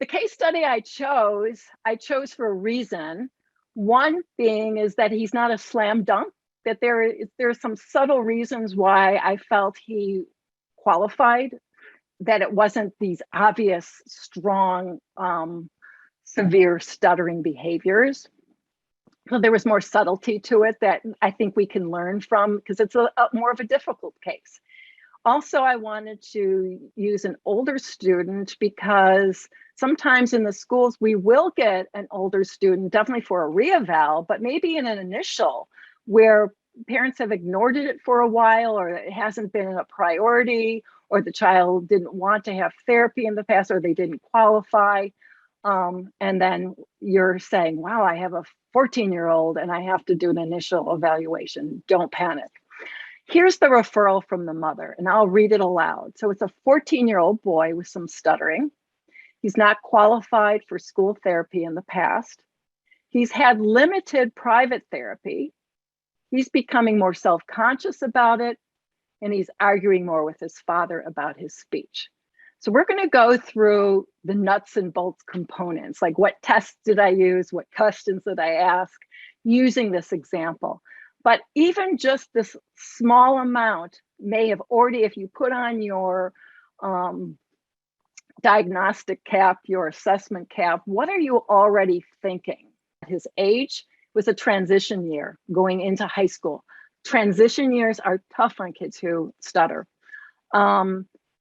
The case study I chose for a reason. One being is that he's not a slam dunk, that there's some subtle reasons why I felt he qualified, that it wasn't these obvious, strong, severe stuttering behaviors. So there was more subtlety to it that I think we can learn from, because it's a more of a difficult case. Also, I wanted to use an older student because sometimes in the schools we will get an older student, definitely for a reeval, but maybe in an initial where parents have ignored it for a while, or it hasn't been a priority, or the child didn't want to have therapy in the past, or they didn't qualify. And then you're saying, wow, I have a 14-year-old and I have to do an initial evaluation. Don't panic. Here's the referral from the mother, and I'll read it aloud. So it's a 14-year-old boy with some stuttering. He's not qualified for school therapy in the past. He's had limited private therapy. He's becoming more self-conscious about it, and he's arguing more with his father about his speech. So we're going to go through the nuts and bolts components, like what tests did I use, what questions did I ask, using this example. But even just this small amount may have already, if you put on your diagnostic cap, your assessment cap, what are you already thinking? His age was a transition year going into high school. Transition years are tough on kids who stutter.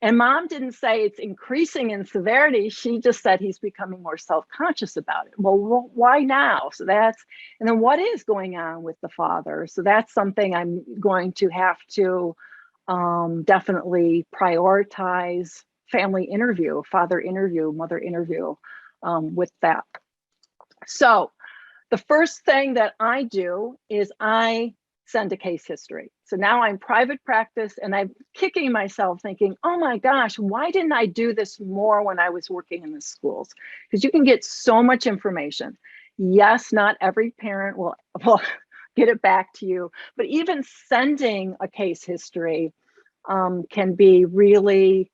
And mom didn't say it's increasing in severity. She just said he's becoming more self-conscious about it. Well, why now? So that's, and then what is going on with the father? So that's something I'm going to have to definitely prioritize. Family interview, father interview, mother interview with that. So the first thing that I do is I send a case history. So now I'm private practice and I'm kicking myself thinking, oh my gosh, why didn't I do this more when I was working in the schools? Because you can get so much information. Yes, not every parent will get it back to you, but even sending a case history can be really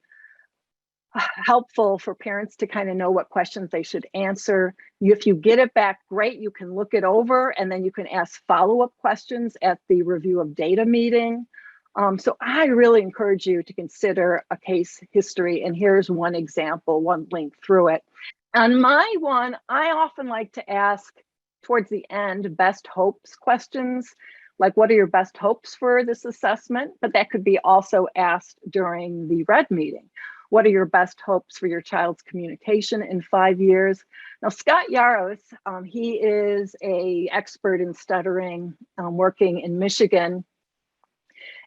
helpful for parents to kind of know what questions they should answer. If you get it back, great, you can look it over and then you can ask follow-up questions at the review of data meeting. So I really encourage you to consider a case history, and here's one example, one link through it. On my one, I often like to ask towards the end best hopes questions, like what are your best hopes for this assessment? But that could be also asked during the red meeting. What are your best hopes for your child's communication in 5 years? Now, Scott Yaros, he is an expert in stuttering, working in Michigan.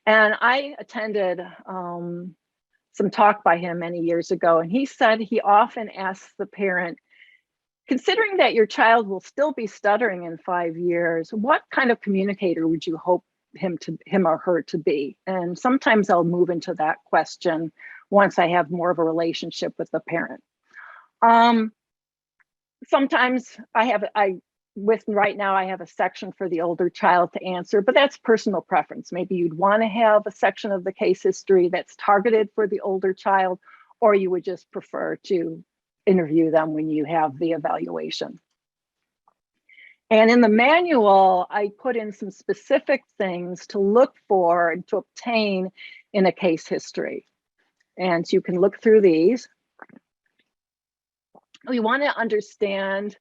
And I attended some talk by him many years ago, and he said he often asks the parent, considering that your child will still be stuttering in 5 years, what kind of communicator would you hope him or her to be? And sometimes I'll move into that question once I have more of a relationship with the parent. Sometimes right now I have a section for the older child to answer, but that's personal preference. Maybe you'd want to have a section of the case history that's targeted for the older child, or you would just prefer to interview them when you have the evaluation. And in the manual, I put in some specific things to look for and to obtain in a case history. And so you can look through these. We want to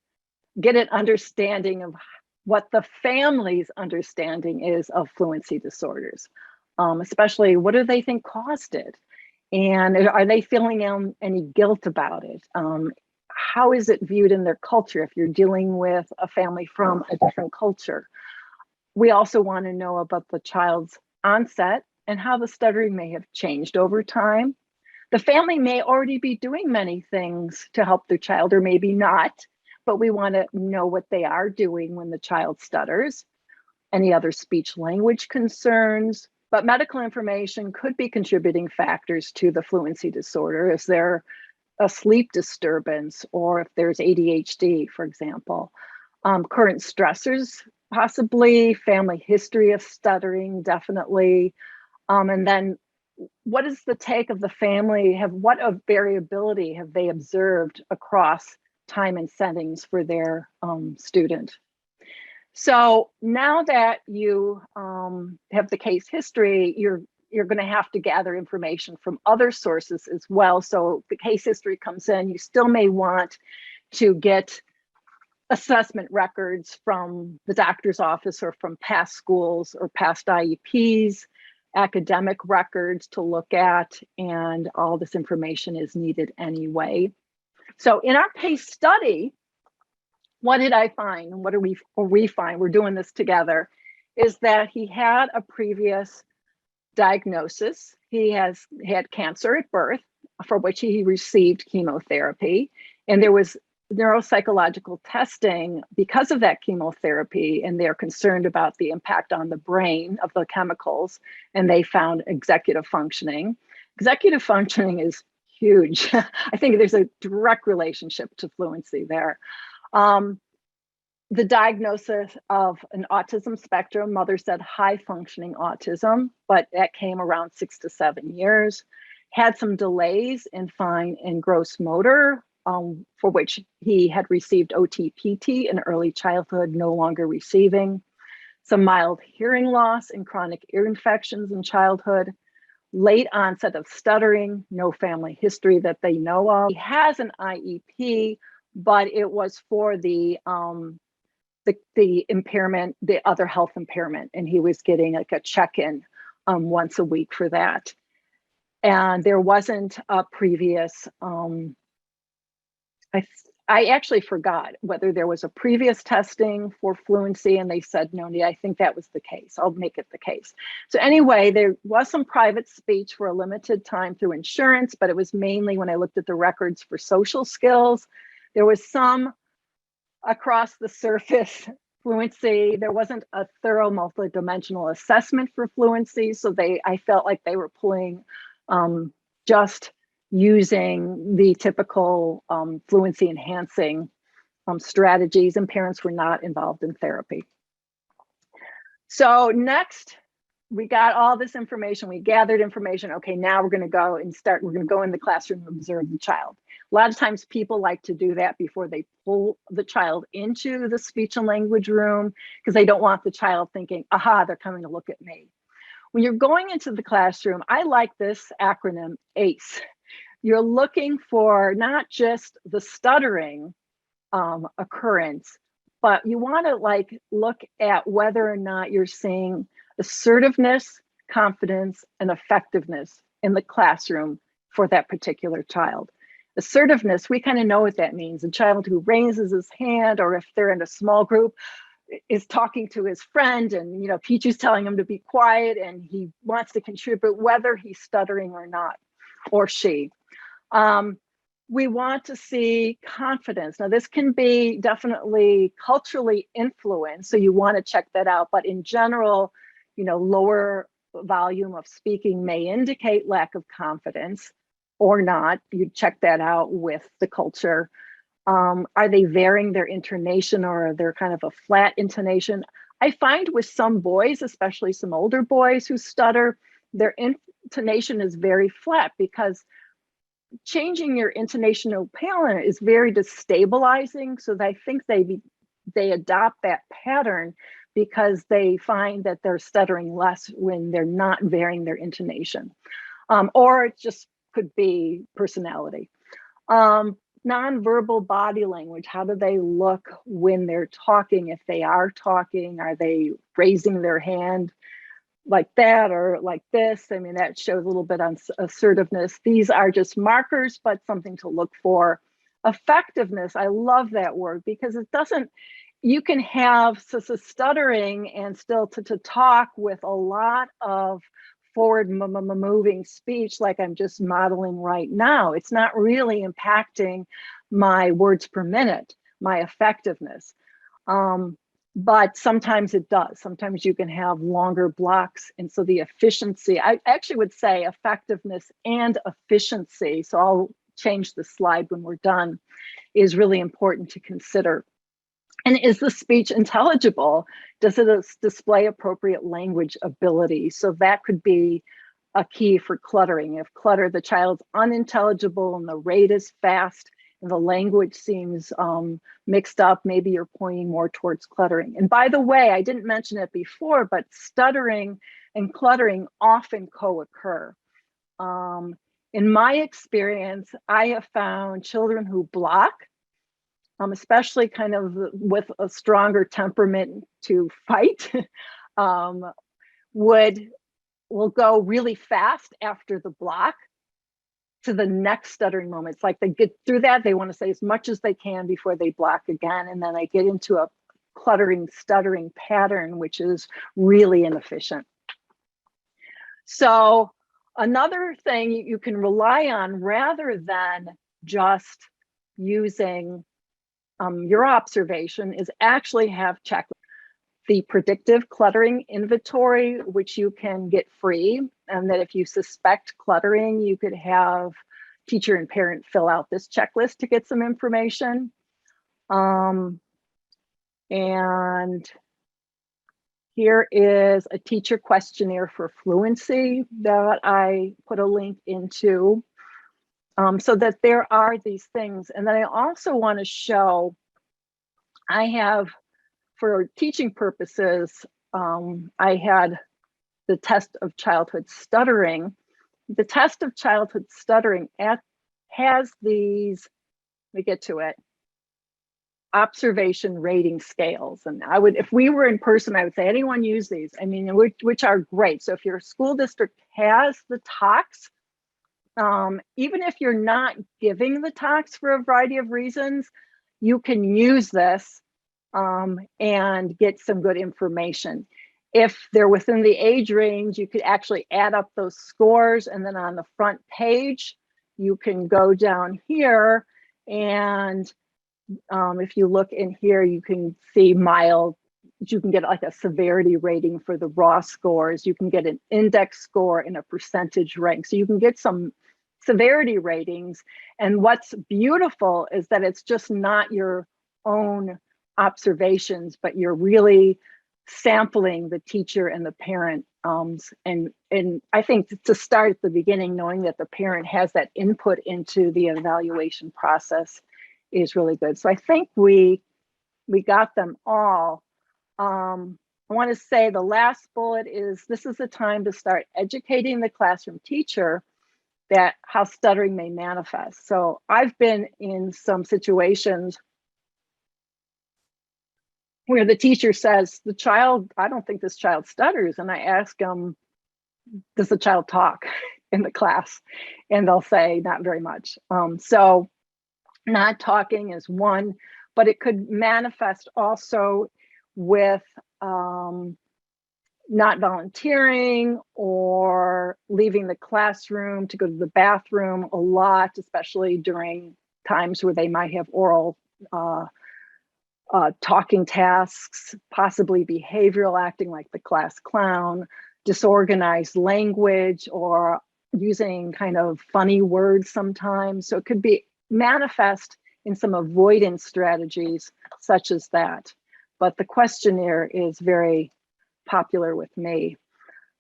get an understanding of what the family's understanding is of fluency disorders, especially what do they think caused it? And are they feeling any guilt about it? How is it viewed in their culture if you're dealing with a family from a different culture? We also want to know about the child's onset and how the stuttering may have changed over time. The family may already be doing many things to help their child, or maybe not, but we want to know what they are doing when the child stutters. Any other speech language concerns, but medical information could be contributing factors to the fluency disorder. Is there a sleep disturbance, or if there's ADHD, for example? Current stressors, possibly, family history of stuttering, definitely. And then what is the take of the family? What of variability have they observed across time and settings for their student? So now that you have the case history, you're going to have to gather information from other sources as well. So the case history comes in, you still may want to get assessment records from the doctor's office or from past schools or past IEPs, academic records to look at, and all this information is needed anyway. So in our case study, what did I find? And what do we find? We're doing this together, is that he had a previous diagnosis. He has had cancer at birth, for which he received chemotherapy. And there was neuropsychological testing because of that chemotherapy, and they're concerned about the impact on the brain of the chemicals, and they found executive functioning. Executive functioning is huge. I think there's a direct relationship to fluency there. The diagnosis of an autism spectrum, mother said high functioning autism, but that came around 6 to 7 years. Had some delays in fine and gross motor, for which he had received OTPT in early childhood, no longer receiving. Some mild hearing loss and chronic ear infections in childhood. Late onset of stuttering, no family history that they know of. He has an IEP, but it was for the impairment, the other health impairment, and he was getting like a check-in once a week for that. And there wasn't a previous, I actually forgot whether there was a previous testing for fluency, and they said, no, I think that was the case. I'll make it the case. So anyway, there was some private speech for a limited time through insurance, but it was mainly when I looked at the records for social skills. There was some across the surface fluency. There wasn't a thorough multidimensional assessment for fluency. So I felt like they were pulling just using the typical fluency enhancing strategies, and parents were not involved in therapy. So next, we got all this information, we gathered information. Okay, now we're gonna go and we're gonna go in the classroom and observe the child. A lot of times people like to do that before they pull the child into the speech and language room, because they don't want the child thinking, aha, they're coming to look at me. When you're going into the classroom, I like this acronym ACE. You're looking for not just the stuttering occurrence, but you want to look at whether or not you're seeing assertiveness, confidence, and effectiveness in the classroom for that particular child. Assertiveness, we kind of know what that means. A child who raises his hand, or if they're in a small group, is talking to his friend, and teacher's telling him to be quiet and he wants to contribute, whether he's stuttering or not, or she. We want to see confidence. Now, this can be definitely culturally influenced, so you want to check that out. But in general, lower volume of speaking may indicate lack of confidence or not. You check that out with the culture. Are they varying their intonation, or are they kind of a flat intonation? I find with some boys, especially some older boys who stutter, their intonation is very flat, because changing your intonational pattern is very destabilizing. So I think they adopt that pattern because they find that they're stuttering less when they're not varying their intonation. Or it just could be personality. Nonverbal body language, how do they look when they're talking? If they are talking, are they raising their hand like that or like this? I mean, that shows a little bit on assertiveness. These are just markers, but something to look for. Effectiveness, I love that word, because it doesn't, you can have stuttering and still to talk with a lot of forward moving speech, like I'm just modeling right now. It's not really impacting my words per minute, my effectiveness. But sometimes it does. Sometimes you can have longer blocks. And so the efficiency, I actually would say effectiveness and efficiency, so I'll change the slide when we're done, is really important to consider. And is the speech intelligible? Does it display appropriate language ability? So that could be a key for cluttering. If the child's unintelligible and the rate is fast and the language seems mixed up, maybe you're pointing more towards cluttering. And by the way, I didn't mention it before, but stuttering and cluttering often co-occur. In my experience, I have found children who block, especially kind of with a stronger temperament to fight, will go really fast after the block to the next stuttering moment. It's like they get through that, they want to say as much as they can before they block again, and then they get into a cluttering, stuttering pattern, which is really inefficient. So another thing you can rely on, rather than just using your observation, is actually have checklists. The predictive cluttering inventory, which you can get free, and that if you suspect cluttering, you could have teacher and parent fill out this checklist to get some information. And here is a teacher questionnaire for Fluency that I put a link into, so that there are these things. And then I also want to show, I have, for teaching purposes, I had the test of childhood stuttering. The test of childhood stuttering has these, let me get to it, observation rating scales. And I would, if we were in person, I would say anyone use these. I mean, which are great. So if your school district has the talks, even if you're not giving the talks for a variety of reasons, you can use this and get some good information. If they're within the age range, you could actually add up those scores, and then on the front page, you can go down here, and if you look in here, you can see mild, you can get like a severity rating for the raw scores. You can get an index score and a percentage rank. So you can get some severity ratings. And what's beautiful is that it's just not your own observations, but you're really sampling the teacher and the parent. And I think to start at the beginning, knowing that the parent has that input into the evaluation process is really good. So I think we got them all. I want to say the last bullet is, this is the time to start educating the classroom teacher that how stuttering may manifest. So I've been in some situations where the teacher says, the child, I don't think this child stutters. And I ask them, does the child talk in the class? And they'll say, not very much. So not talking is one, but it could manifest also with not volunteering or leaving the classroom to go to the bathroom a lot, especially during times where they might have oral talking tasks, possibly behavioral acting like the class clown, disorganized language, or using kind of funny words sometimes. So it could be manifest in some avoidance strategies such as that. But the questionnaire is very popular with me.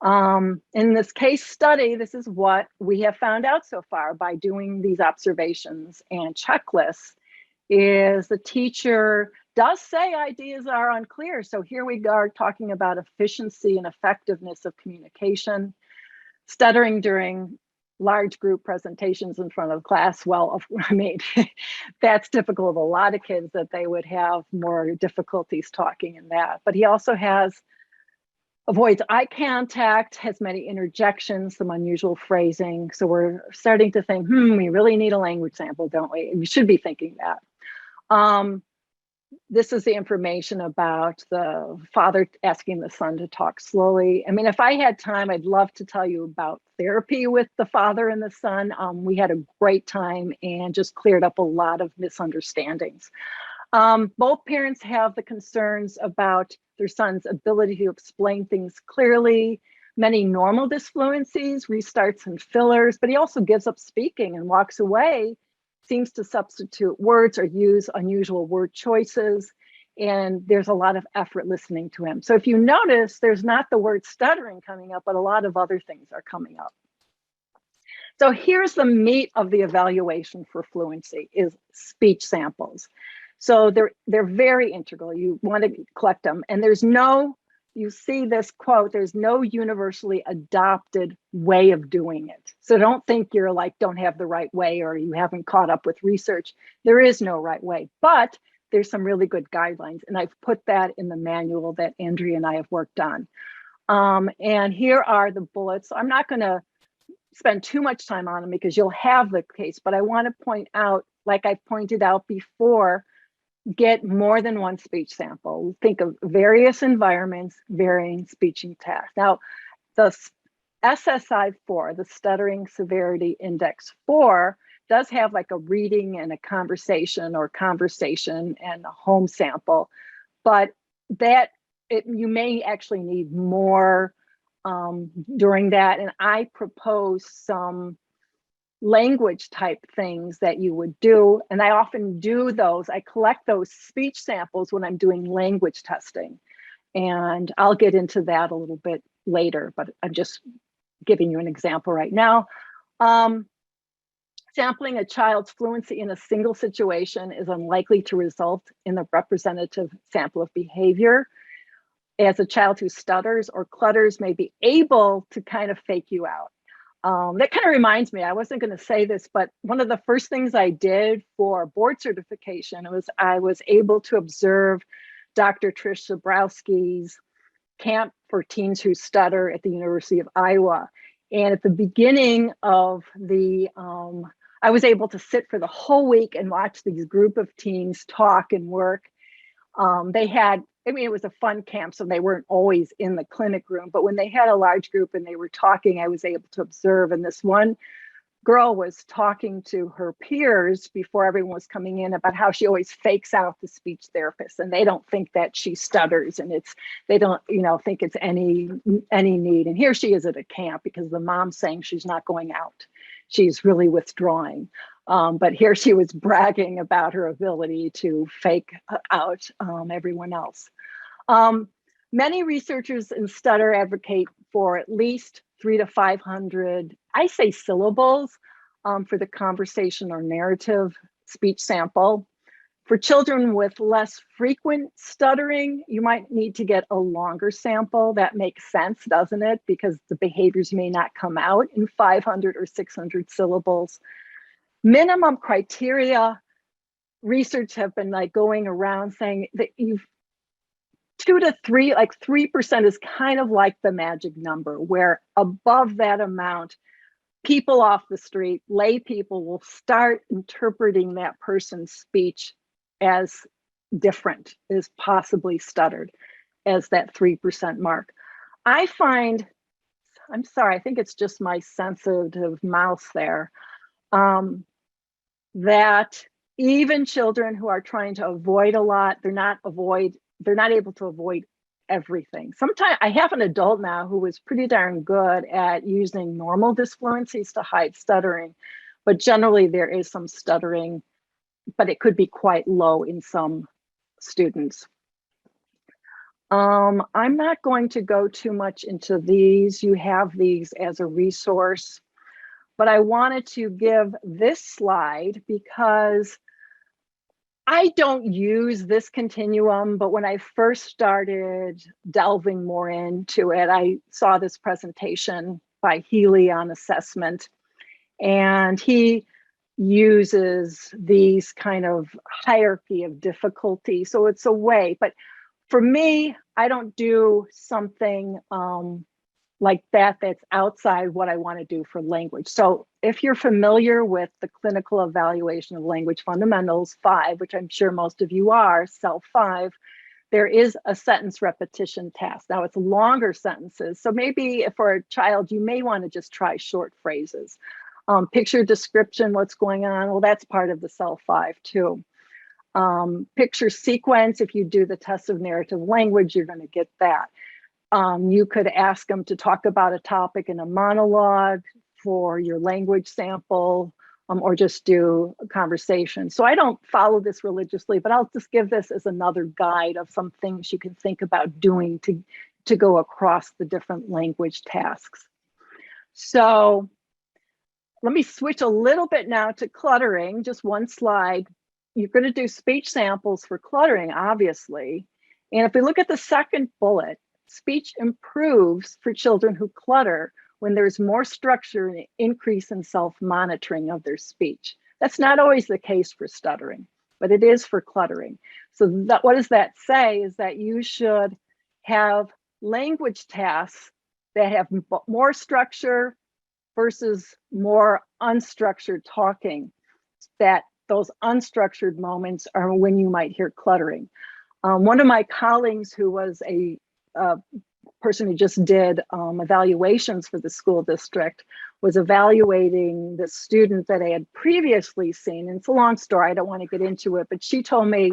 In this case study, this is what we have found out so far by doing these observations and checklists, is the teacher does say ideas are unclear. So here we are talking about efficiency and effectiveness of communication. Stuttering during large group presentations in front of class. Well, I mean, that's typical of a lot of kids, that they would have more difficulties talking in that. But he also avoids eye contact, has many interjections, some unusual phrasing. So we're starting to think, we really need a language sample, don't we? We should be thinking that. This is the information about the father asking the son to talk slowly. I mean, if I had time, I'd love to tell you about therapy with the father and the son. We had a great time and just cleared up a lot of misunderstandings. Both parents have the concerns about their son's ability to explain things clearly, many normal disfluencies, restarts and fillers, but he also gives up speaking and walks away, seems to substitute words or use unusual word choices. and there's a lot of effort listening to him. So if you notice, there's not the word stuttering coming up, but a lot of other things are coming up. So here's the meat of the evaluation for fluency is speech samples. So they're very integral. You want to collect them, and there's no, you see this quote, there's no universally adopted way of doing it. So don't think you're like, don't have the right way, or you haven't caught up with research. There is no right way, but there's some really good guidelines. And I've put that in the manual that Andrea and I have worked on. And here are the bullets. I'm not going to spend too much time on them because you'll have the case, but I want to point out, like I pointed out before, get more than one speech sample. Think of various environments, varying speeching tasks. Now, the SSI-4, the Stuttering Severity Index 4, does have like a reading and a conversation, or conversation and a home sample, but that you may actually need more during that. And I propose some language type things that you would do. And I often do those. I collect those speech samples when I'm doing language testing. And I'll get into that a little bit later, but I'm just giving you an example right now. Sampling a child's fluency in a single situation is unlikely to result in a representative sample of behavior, as a child who stutters or clutters may be able to kind of fake you out. That kind of reminds me, I wasn't going to say this, but one of the first things I did for board certification was I was able to observe Dr. Trish Zabrowski's camp for teens who stutter at the University of Iowa. And at the beginning of the, I was able to sit for the whole week and watch these group of teens talk and work. They had, I mean, it was a fun camp, so they weren't always in the clinic room, but when they had a large group and they were talking, I was able to observe. And this one girl was talking to her peers before everyone was coming in about how she always fakes out the speech therapist, and they don't think that she stutters, and they don't, think it's any need. And here she is at a camp because the mom's saying she's not going out. She's really withdrawing. But here she was bragging about her ability to fake out everyone else. Many researchers in stutter advocate for at least 300 to 500, I say syllables, for the conversation or narrative speech sample. For children with less frequent stuttering, you might need to get a longer sample. That makes sense, doesn't it? Because the behaviors may not come out in 500 or 600 syllables. Minimum criteria, research have been like going around saying that 2 to 3, like 3% is kind of like the magic number, where above that amount, people off the street, lay people, will start interpreting that person's speech as different, as possibly stuttered, as that 3% mark. I find, I'm sorry, I think it's just my sensitive mouse there, that even children who are trying to avoid a lot, they're not able to avoid everything. Sometimes I have an adult now who was pretty darn good at using normal disfluencies to hide stuttering, but generally there is some stuttering, but it could be quite low in some students. I'm not going to go too much into these. You have these as a resource, but I wanted to give this slide because I don't use this continuum, but when I first started delving more into it, I saw this presentation by Healy on assessment, and he uses these kind of hierarchy of difficulty. So it's a way, but for me, I don't do something like that that's outside what I want to do for language. So if you're familiar with the Clinical Evaluation of Language Fundamentals 5, which I'm sure most of you are, CEL 5, there is a sentence repetition task. Now it's longer sentences. So maybe for a child, you may want to just try short phrases. Picture description, what's going on? Well, that's part of the CEL 5 too. Picture sequence, if you do the test of narrative language, you're going to get that. You could ask them to talk about a topic in a monologue for your language sample. or just do a conversation. So I don't follow this religiously, but I'll just give this as another guide of some things you can think about doing to go across the different language tasks. So let me switch a little bit now to cluttering, just one slide. You're going to do speech samples for cluttering, obviously. And if we look at the second bullet, speech improves for children who clutter when there's more structure and an increase in self-monitoring of their speech. That's not always the case for stuttering, but it is for cluttering. So what does that say is that you should have language tasks that have more structure versus more unstructured talking. That those unstructured moments are when you might hear cluttering. One of my colleagues who was a person who just did evaluations for the school district was evaluating the student that I had previously seen. And it's a long story, I don't want to get into it, but she told me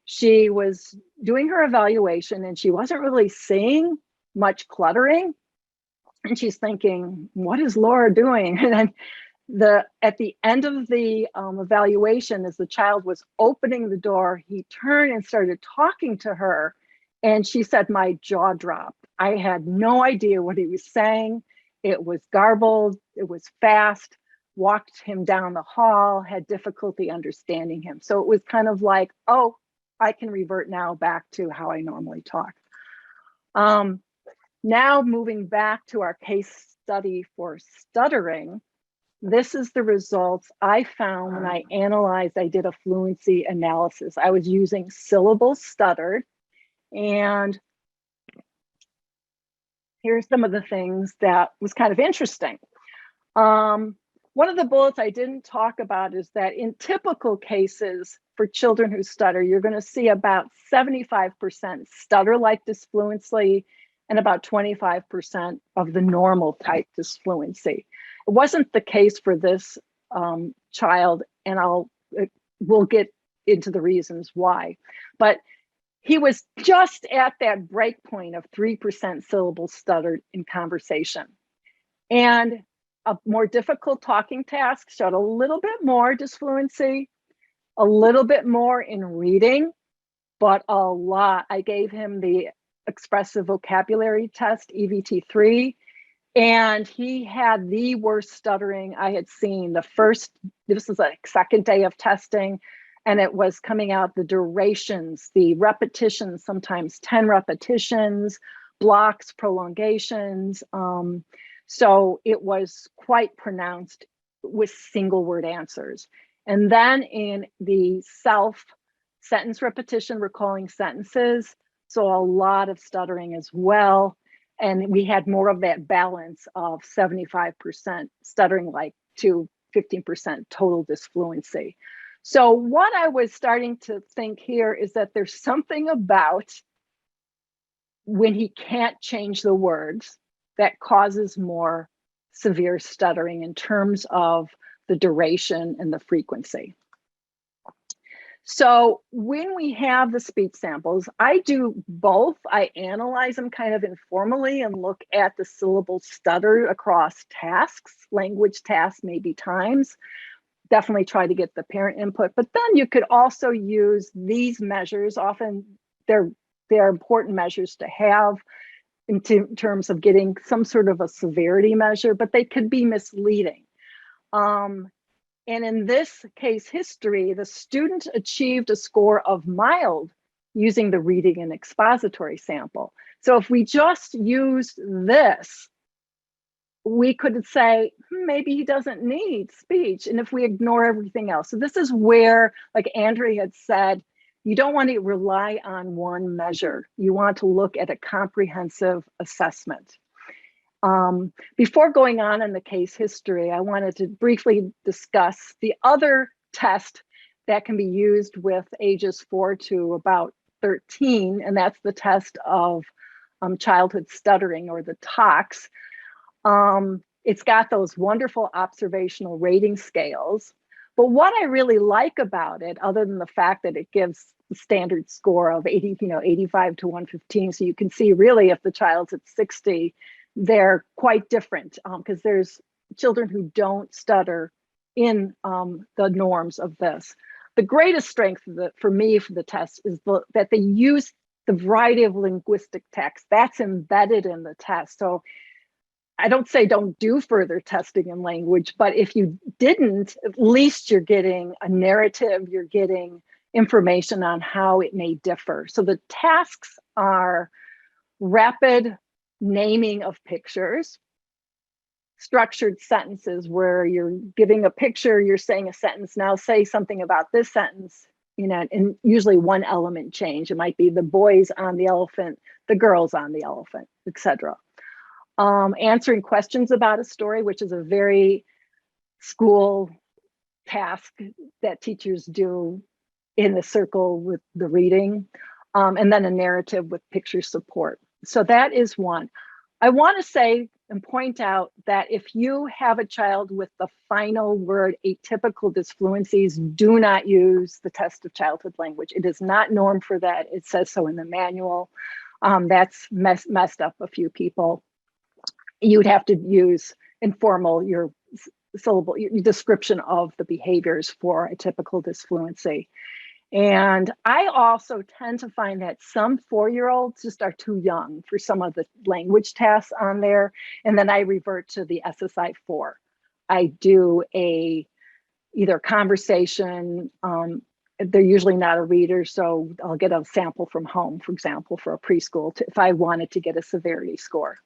she was doing her evaluation and she wasn't really seeing much cluttering. And she's thinking, what is Laura doing? And then at the end of the evaluation, as the child was opening the door, he turned and started talking to her. And she said, my jaw dropped. I had no idea what he was saying. It was garbled, it was fast, walked him down the hall, had difficulty understanding him. So it was kind of like, oh, I can revert now back to how I normally talk. Now moving back to our case study for stuttering, this is the results I found when I analyzed, I did a fluency analysis. I was using syllables stuttered, and here's some of the things that was kind of interesting. One of the bullets I didn't talk about is that in typical cases for children who stutter, you're going to see about 75% stutter-like disfluency and about 25% of the normal type disfluency. It wasn't the case for this child, and we'll get into the reasons why. But he was just at that break point of 3% syllables stuttered in conversation. And a more difficult talking task showed a little bit more disfluency, a little bit more in reading, but a lot. I gave him the expressive vocabulary test, EVT3, and he had the worst stuttering I had seen. This was like second day of testing, and it was coming out the durations, the repetitions, sometimes 10 repetitions, blocks, prolongations. So it was quite pronounced with single word answers. And then in the sentence repetition, recalling sentences, so a lot of stuttering as well. And we had more of that balance of 75% stuttering like to 15% total disfluency. So what I was starting to think here is that there's something about when he can't change the words that causes more severe stuttering in terms of the duration and the frequency. So when we have the speech samples, I do both. I analyze them kind of informally and look at the syllable stutter across tasks, language tasks, maybe times. Definitely try to get the parent input, but then you could also use these measures. Often they're important measures to have in terms of getting some sort of a severity measure, but they could be misleading. And in this case history, the student achieved a score of mild using the reading and expository sample. So if we just used this, we could say, maybe he doesn't need speech, and if we ignore everything else. So this is where, like Andrea had said, you don't want to rely on one measure. You want to look at a comprehensive assessment. Before going on in the case history, I wanted to briefly discuss the other test that can be used with ages 4 to about 13, and that's the test of childhood stuttering, or the TOCS. It's got those wonderful observational rating scales. But what I really like about it, other than the fact that it gives the standard score of 85 to 115, so you can see really if the child's at 60, they're quite different, because there's children who don't stutter in the norms of this. The greatest strength for me for the test is that they use the variety of linguistic text that's embedded in the test. So I don't say don't do further testing in language, but if you didn't, at least you're getting a narrative, you're getting information on how it may differ. So the tasks are rapid naming of pictures, structured sentences where you're giving a picture, you're saying a sentence, now say something about this sentence, and usually one element change. It might be the boys on the elephant, the girls on the elephant, etc. Answering questions about a story, which is a very school task that teachers do in the circle with the reading, and then a narrative with picture support. So that is one. I want to say and point out that if you have a child with the final word atypical disfluencies, do not use the test of childhood language. It is not norm for that. It says so in the manual. That's messed up a few people. You'd have to use informal, your syllable, your description of the behaviors for atypical disfluency. And I also tend to find that some 4-year-olds just are too young for some of the language tasks on there. And then I revert to the SSI-4. I do either conversation, they're usually not a reader, so I'll get a sample from home, for example, for a preschool if I wanted to get a severity score.